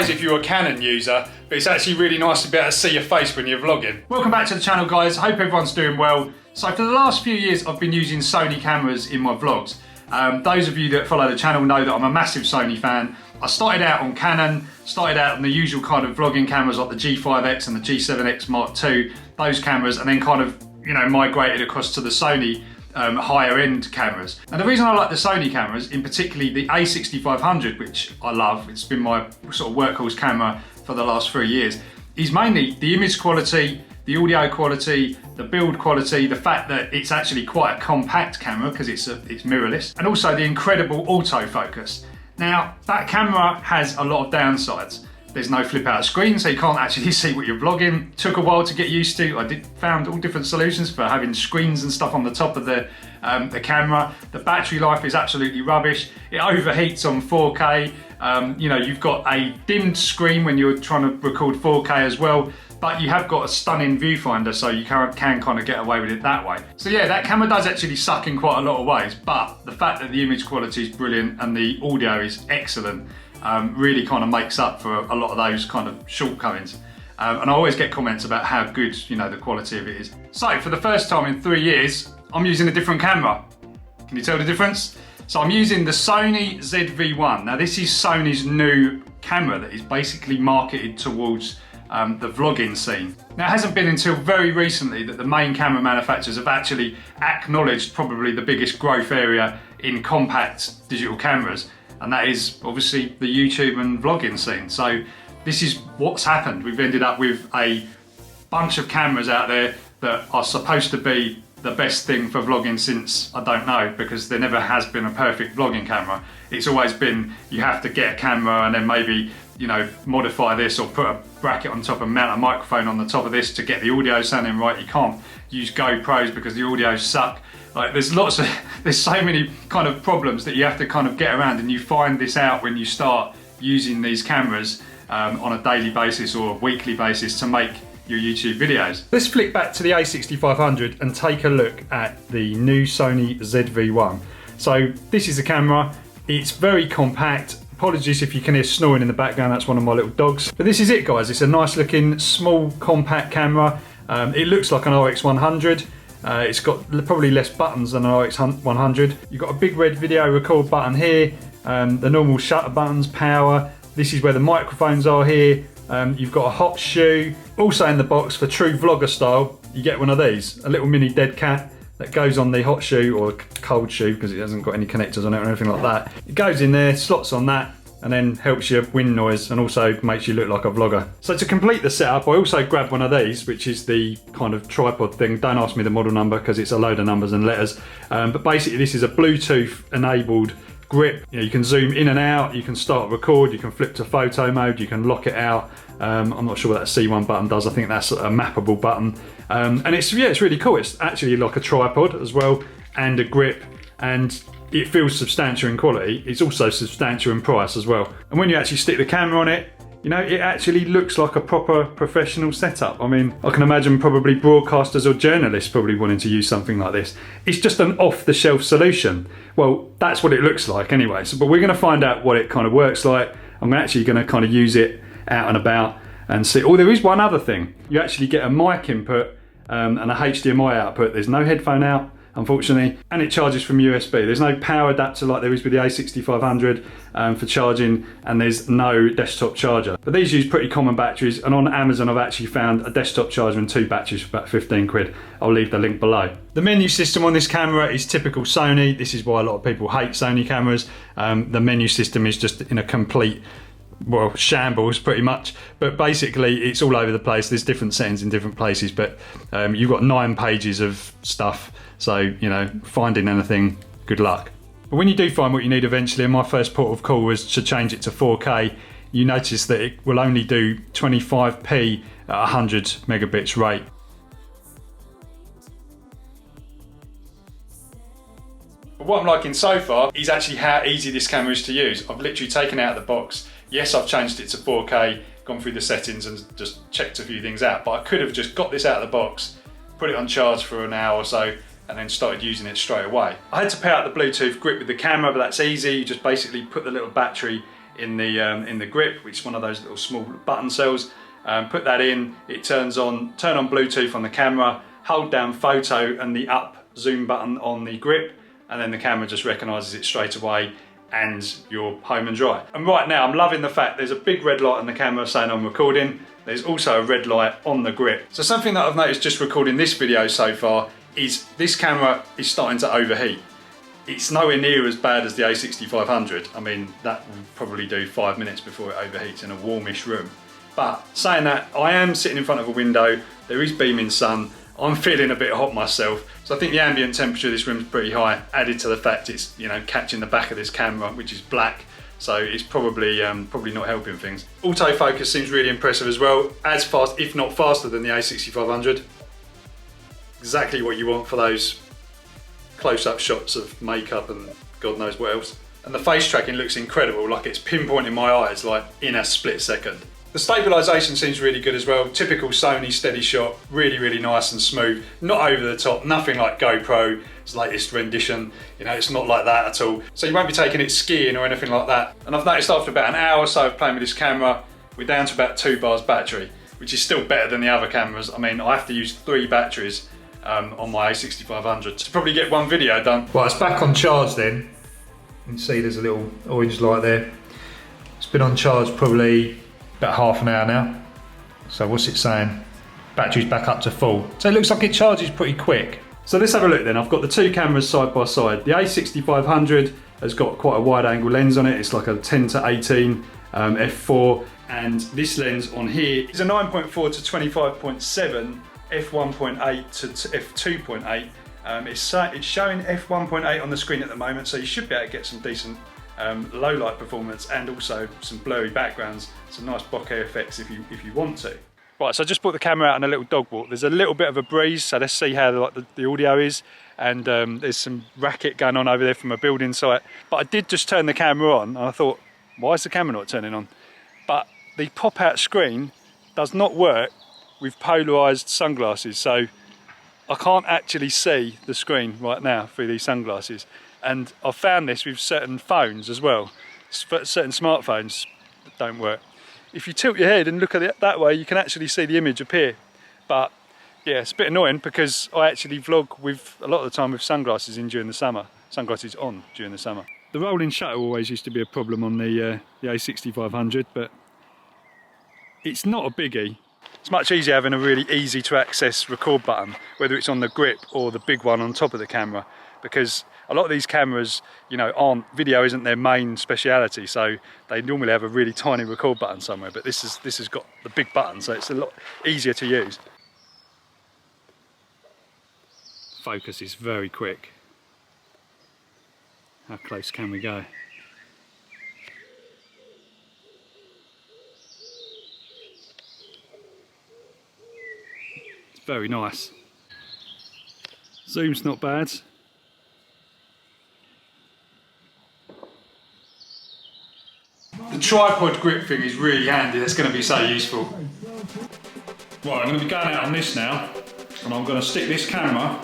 suppose if you're a Canon user, but it's actually really nice to be able to see your face when you're vlogging. Welcome back to the channel, guys. Hope everyone's doing well. So for the last few years, I've been using Sony cameras in my vlogs. Those of you that follow the channel know that I'm a massive Sony fan. I started out on Canon, started out on the usual kind of vlogging cameras like the G5X and the G7X Mark II, those cameras, and then kind of, you know, migrated across to the Sony higher end cameras. And the reason I like the Sony cameras, in particularly the A6500, which I love, it's been my sort of workhorse camera for the last 3 years, is mainly the image quality, the audio quality, the build quality, the fact that it's actually quite a compact camera because it's mirrorless, and also the incredible autofocus. Now, that camera has a lot of downsides. There's no flip out screen, so you can't actually see what you're vlogging. Took a while to get used to. I found all different solutions for having screens and stuff on the top of the camera. The battery life is absolutely rubbish. It overheats on 4K. You know, you've got a dimmed screen when you're trying to record 4K as well, but you have got a stunning viewfinder, so you can kind of get away with it that way. So yeah, that camera does actually suck in quite a lot of ways, but the fact that the image quality is brilliant and the audio is excellent really kind of makes up for a lot of those kind of shortcomings. And I always get comments about how good, you know, the quality of it is. So for the first time in 3 years, I'm using a different camera. Can you tell the difference? So I'm using the Sony ZV-1. Now this is Sony's new camera that is basically marketed towards the vlogging scene. Now it hasn't been until very recently that the main camera manufacturers have actually acknowledged probably the biggest growth area in compact digital cameras, and that is obviously the YouTube and vlogging scene. So this is what's happened. We've ended up with a bunch of cameras out there that are supposed to be the best thing for vlogging since, I don't know, because there never has been a perfect vlogging camera. It's always been, you have to get a camera and then maybe, you know, modify this or put a bracket on top and mount a microphone on the top of this to get the audio sounding right. You can't use GoPros because the audio suck. Like there's so many kind of problems that you have to kind of get around, and you find this out when you start using these cameras on a daily basis or a weekly basis to make your YouTube videos. Let's flick back to the A6500 and take a look at the new Sony ZV-1. So this is the camera. It's very compact. Apologies if you can hear snoring in the background, that's one of my little dogs. But this is it, guys. It's a nice looking, small, compact camera. It looks like an RX100. It's got probably less buttons than an RX100. You've got a big red video record button here, the normal shutter buttons, power. This is where the microphones are here. You've got a hot shoe. Also in the box, for true vlogger style, you get one of these, a little mini dead cat that goes on the hot shoe or cold shoe because it hasn't got any connectors on it or anything like that. It goes in there, slots on that, and then helps your wind noise and also makes you look like a vlogger. So to complete the setup, I also grabbed one of these, which is the kind of tripod thing. Don't ask me the model number because it's a load of numbers and letters. But basically this is a Bluetooth enabled grip. You know, you can zoom in and out, you can start record, you can flip to photo mode, you can lock it out. I'm not sure what that C1 button does. I think that's a mappable button. And it's really cool. It's actually like a tripod as well and a grip, and it feels substantial in quality. It's also substantial in price as well. And when you actually stick the camera on it, you know, it actually looks like a proper professional setup. I mean, I can imagine probably broadcasters or journalists probably wanting to use something like this. It's just an off-the-shelf solution. Well, that's what it looks like anyway. So, but we're gonna find out what it kind of works like. I'm actually gonna kind of use it out and about and see. Oh, there is one other thing. You actually get a mic input and a HDMI output. There's no headphone out, unfortunately, and it charges from USB. There's no power adapter like there is with the A6500 for charging, and there's no desktop charger. But these use pretty common batteries, and on Amazon I've actually found a desktop charger and 2 batteries for about 15 quid. I'll leave the link below. The menu system on this camera is typical Sony. This is why a lot of people hate Sony cameras. The menu system is just in a complete, well, shambles pretty much, but basically it's all over the place. There's different settings in different places, but you've got 9 pages of stuff, so you know, finding anything, good luck. But when you do find what you need eventually, and my first port of call was to change it to 4K, you notice that it will only do 25p at 100 megabits rate. But what I'm liking so far is actually how easy this camera is to use. I've literally taken it out of the box. Yes, I've changed it to 4K, gone through the settings and just checked a few things out, but I could have just got this out of the box, put it on charge for an hour or so, and then started using it straight away. I had to pair out the Bluetooth grip with the camera, but that's easy. You just basically put the little battery in the grip, which is one of those little small button cells. Put that in, it turn on Bluetooth on the camera, hold down photo and the up zoom button on the grip, and then the camera just recognises it straight away and you're home and dry. And right now I'm loving the fact there's a big red light on the camera saying I'm recording. There's also a red light on the grip. So something that I've noticed just recording this video so far is this camera is starting to overheat. It's nowhere near as bad as the A6500. I mean, that will probably do 5 minutes before it overheats in a warmish room. But saying that, I am sitting in front of a window, there is beaming sun, I'm feeling a bit hot myself. So I think the ambient temperature of this room is pretty high, added to the fact it's, you know, catching the back of this camera, which is black. So it's probably not helping things. Autofocus seems really impressive as well, as fast, if not faster than the A6500. Exactly what you want for those close-up shots of makeup and God knows what else. And the face tracking looks incredible, like it's pinpointing my eyes like in a split second. The stabilisation seems really good as well. Typical Sony steady shot, really, really nice and smooth. Not over the top, nothing like GoPro's latest rendition. You know, it's not like that at all. So you won't be taking it skiing or anything like that. And I've noticed after about an hour or so of playing with this camera, we're down to about 2 bars battery, which is still better than the other cameras. I mean, I have to use 3 batteries on my A6500 to probably get 1 video done. Right, it's back on charge then. You can see there's a little orange light there. It's been on charge probably about half an hour now. So what's it saying? Battery's back up to full. So it looks like it charges pretty quick. So let's have a look then. I've got the 2 cameras side by side. The A6500 has got quite a wide angle lens on it. It's like a 10-18 f4. And this lens on here is a 9.4 to 25.7 f1.8 to f2.8. It's showing f1.8 on the screen at the moment, so you should be able to get some decent low light performance and also some blurry backgrounds, some nice bokeh effects if you want to. Right, so I just brought the camera out on a little dog walk. There's a little bit of a breeze, so let's see how the audio is. And there's some racket going on over there from a building site. But I did just turn the camera on, and I thought, why is the camera not turning on? But the pop-out screen does not work with polarised sunglasses, so I can't actually see the screen right now through these sunglasses. And I've found this with certain phones as well. Certain smartphones that don't work. If you tilt your head and look at it that way, you can actually see the image appear. But yeah, it's a bit annoying because I actually vlog with a lot of the time with sunglasses in during the summer. Sunglasses on during the summer. The rolling shutter always used to be a problem on the A6500, but it's not a biggie. It's much easier having a really easy to access record button, whether it's on the grip or the big one on top of the camera, because a lot of these cameras, you know, video isn't their main speciality, so they normally have a really tiny record button somewhere, but this has got the big button, so it's a lot easier to use. Focus is very quick. How close can we go? It's very nice. Zoom's not bad. The tripod grip thing is really handy. That's going to be so useful. Right, I'm going to be going out on this now, and I'm going to stick this camera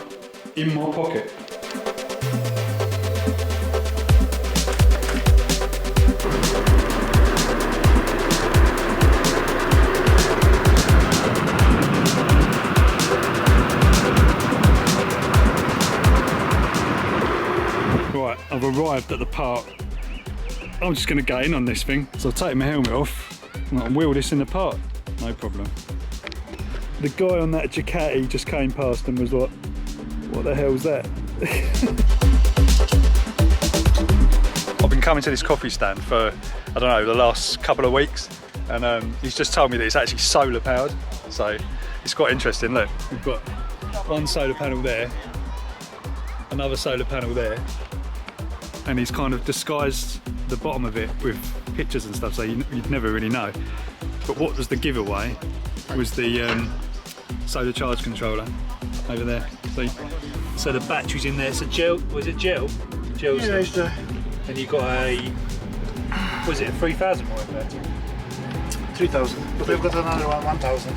in my pocket. Right, I've arrived at the park. I'm just going to get in on this thing, so I'll take my helmet off and I'll wheel this in the park, no problem. The guy on that Ducati just came past and was like, what the hell's that? I've been coming to this coffee stand for, I don't know, the last couple of weeks, and he's just told me that it's actually solar powered, so it's quite interesting. Look, we've got one solar panel there, another solar panel there, and he's kind of disguised the bottom of it with pictures and stuff, so you'd never really know. But what was the giveaway was the solar charge controller over there. So the battery's in there. It's a gel. Was it gel? Gel. Yeah, and you got a. Was it a 3,000 watt inverter? 3,000. But they've got another one, 1,000.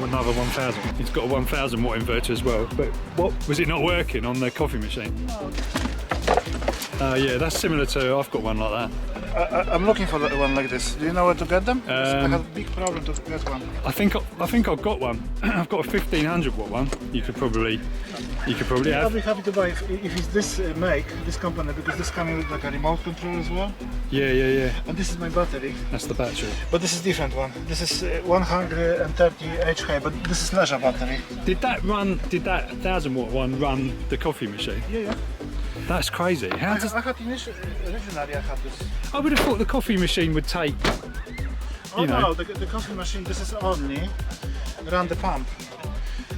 Another 1,000. It's got a 1,000 watt inverter as well. But what was it not working on the coffee machine? No. Yeah, that's similar to, I've got one like that. I'm looking for one like this. Do you know where to get them? I have a big problem to get one. I think I've got one. I've got a 1500 watt one. You could probably have. I'll be happy to buy if it's this make, this company, because this coming with like a remote control as well. Yeah. And this is my battery. That's the battery. But this is different one. This is 130 HK, but this is leisure battery. Did that 1000 watt one run the coffee machine? Yeah. That's crazy. I had originally I had this. I would have thought the coffee machine would take. No, the coffee machine. This is only run the pump.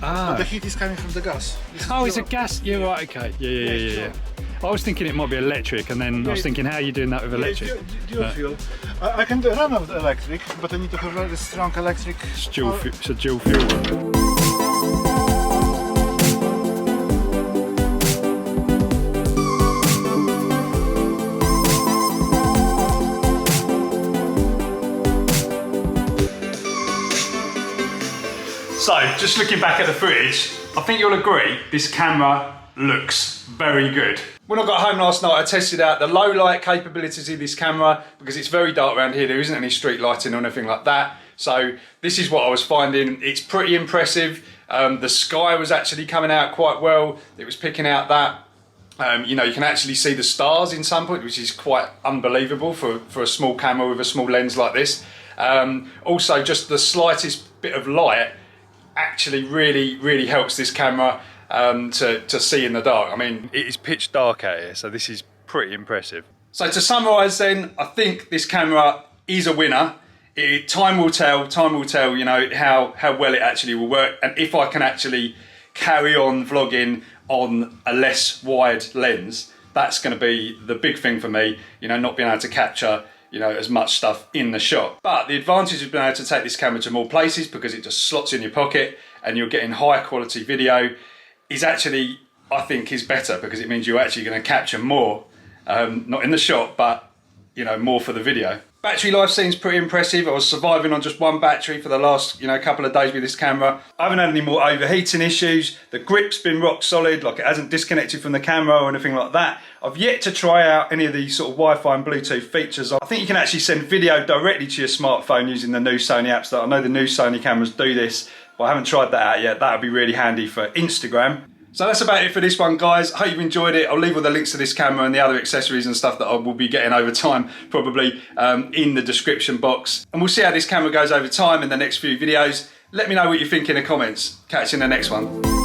Ah. But the heat is coming from the gas. It's a gas. Yeah, right. Okay. Yeah. I was thinking it might be electric, and then I was thinking, how are you doing that with electric? Dual fuel. I can run with electric, but I need to have a very strong electric. It's a dual fuel. So, just looking back at the footage, I think you'll agree this camera looks very good. When I got home last night, I tested out the low light capabilities of this camera because it's very dark around here. There isn't any street lighting or anything like that. So this is what I was finding. It's pretty impressive. The sky was actually coming out quite well. It was picking out that. You know, you can actually see the stars in some point, which is quite unbelievable for a small camera with a small lens like this. Also, just the slightest bit of light actually really helps this camera to see in the dark. I mean, it is pitch dark out here, so this is pretty impressive. So to summarise then, I think this camera is a winner. Time will tell, you know, how well it actually will work, and if I can actually carry on vlogging on a less wide lens, that's going to be the big thing for me, you know, not being able to capture, you know, as much stuff in the shot. But the advantage of being able to take this camera to more places, because it just slots in your pocket and you're getting high quality video, is actually, I think, is better, because it means you're actually going to capture more, not in the shot, but, you know, more for the video. Battery life seems pretty impressive. I was surviving on just one battery for the last, you know, couple of days with this camera. I haven't had any more overheating issues. The grip's been rock solid, like it hasn't disconnected from the camera or anything like that. I've yet to try out any of these sort of Wi-Fi and Bluetooth features. I think you can actually send video directly to your smartphone using the new Sony apps. That I know the new Sony cameras do this, but I haven't tried that out yet. That would be really handy for Instagram. So that's about it for this one, guys. I hope you've enjoyed it. I'll leave all the links to this camera and the other accessories and stuff that I will be getting over time, probably in the description box. And we'll see how this camera goes over time in the next few videos. Let me know what you think in the comments. Catch you in the next one.